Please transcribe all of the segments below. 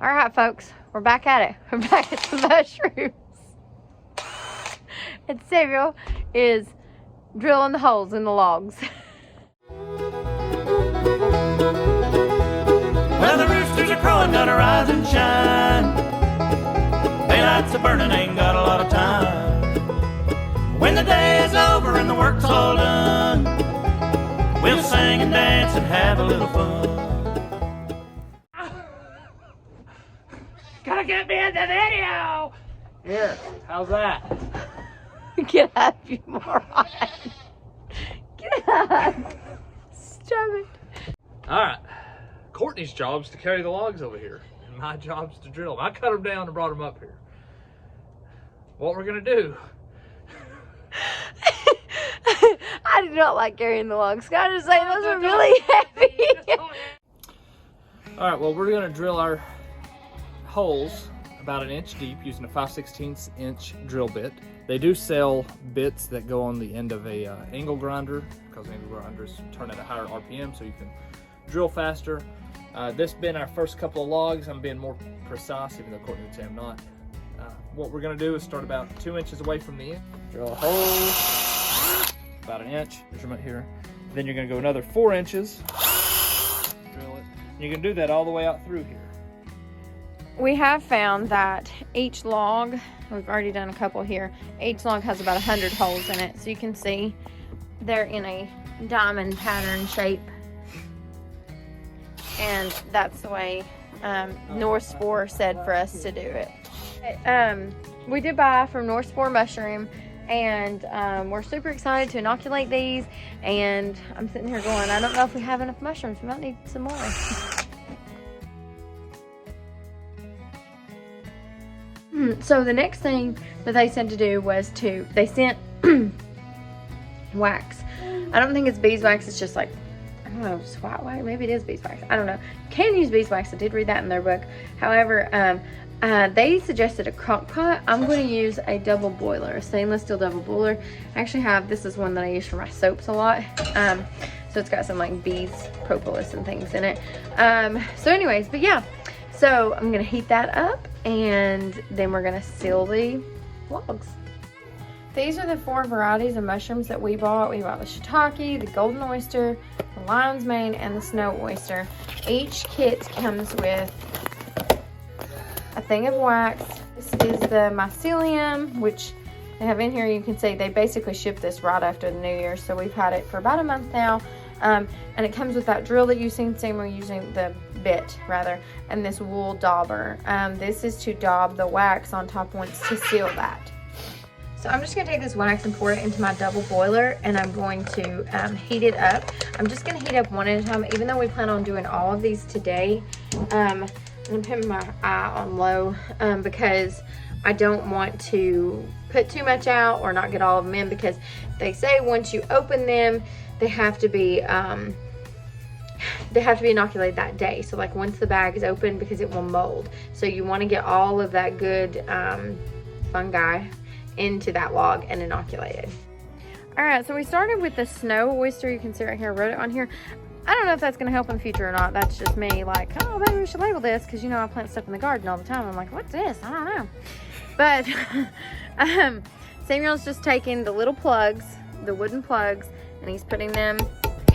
All right, folks, we're back at it. We're back at the mushrooms. And Samuel is drilling the holes in the logs. Well, the roosters are crowing, gotta rise and shine. Daylight's a burning, ain't got a lot of time. When the day is over and the work's all done, we'll sing and dance and have a little fun. Gotta get me in the video! Here, how's that? Get up, you moron. Get up. Stop it. Alright. Courtney's job's to carry the logs over here, and my job's to drill them. I cut them down and brought them up here. What we're gonna do? I do not like carrying the logs. Scott is saying those are really heavy. Alright, well, we're gonna drill our holes about 1 inch deep using a 5/16 inch drill bit. They do sell bits that go on the end of a angle grinder, because angle grinders turn at a higher RPM so you can drill faster. This being our first couple of logs, I'm being more precise, even though Courtney would say I'm not. What we're gonna do is start about 2 inches away from the end. Drill a hole, about 1 inch, measurement here. Then you're gonna go another 4 inches, drill it. And you can do that all the way out through here. We have found that each log, we've already done a couple here, each log has about 100 holes in it. So you can see they're in a diamond pattern shape. And that's the way North Spore said for us to do it. We did buy from North Spore Mushroom, and we're super excited to inoculate these. And I'm sitting here going, I don't know if we have enough mushrooms. We might need some more. So the next thing that they said to do was they sent wax. I don't think it's beeswax, it's just like, I don't know, just white wax. Maybe it is beeswax. I don't know. You can use beeswax. I did read that in their book. However, they suggested a crock pot. I'm going to use a double boiler, a stainless steel double boiler. I actually have, this is one that I use for my soaps a lot. So it's got some like bees, propolis and things in it. So anyways, but yeah. So I'm going to heat that up, and then we're going to seal the logs. These are the 4 varieties of mushrooms that we bought. We bought the shiitake, the golden oyster, the lion's mane, and the snow oyster. Each kit comes with a thing of wax. This is the mycelium, which they have in here. You can see they basically shipped this right after the New Year, so we've had it for about a month now. And it comes with that drill that you've seen Samuel using, the bit rather, and this wool dauber. This is to daub the wax on top once to seal that. So I'm just going to take this wax and pour it into my double boiler, and I'm going to heat it up. I'm just going to heat up one at a time, even though we plan on doing all of these today. I'm going to put my eye on low because I don't want to put too much out or not get all of them in, because they say once you open them, they have to be inoculated that day. So like once the bag is open, because it will mold. So you want to get all of that good fungi into that log and inoculated. All right, so we started with the snow oyster. You can see right here, I wrote it on here. I don't know if that's going to help in the future or not. That's just me like, oh, maybe we should label this, because you know I plant stuff in the garden all the time. I'm like, what's this? I don't know. But Samuel's just taking the little plugs, the wooden plugs, and he's putting them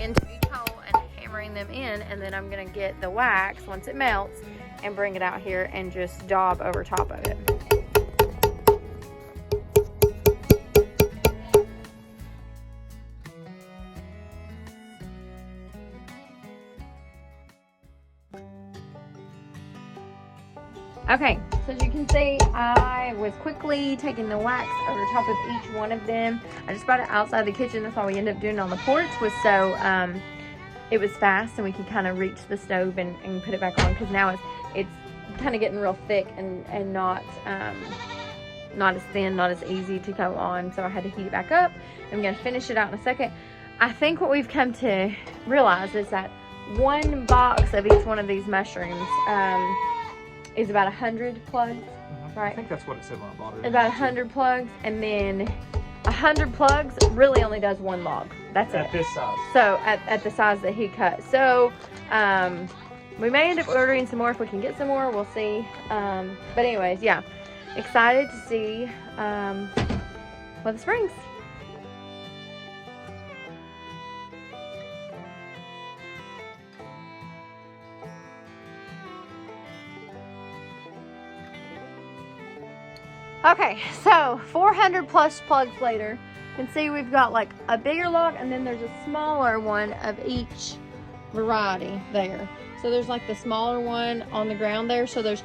into each hole and hammering them in, and then I'm going to get the wax once it melts and bring it out here and just daub over top of it. Okay, so as you can see, I was quickly taking the wax over top of each one of them. I just brought it outside the kitchen. That's all we ended up doing on the porch, was so it was fast and we could kind of reach the stove and put it back on, because now it's kind of getting real thick and not as thin, not as easy to go on. So I had to heat it back up. I'm going to finish it out in a second. I think what we've come to realize is that one box of each one of these mushrooms is about 100 plugs, right? I think that's what it said when I bought it. About 100 plugs, and then 100 plugs really only does one log. That's it. At this size. So at the size that he cut. So We may end up ordering some more if we can get some more. We'll see. But anyways, yeah. Excited to see what this brings. Okay, so 400 plus plugs later, you can see we've got like a bigger log and then there's a smaller one of each variety there. So there's like the smaller one on the ground there. So there's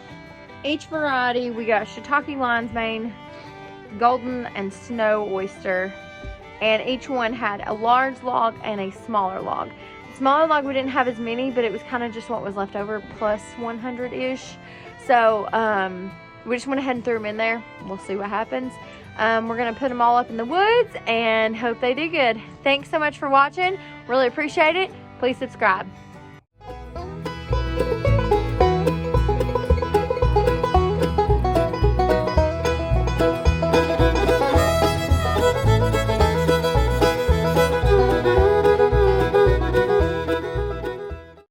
each variety. We got shiitake lion's mane, golden, and snow oyster. And each one had a large log and a smaller log. The smaller log we didn't have as many, but it was kind of just what was left over plus 100-ish. So we just went ahead and threw them in there. We'll see what happens. We're going to put them all up in the woods and hope they do good. Thanks so much for watching. Really appreciate it. Please subscribe.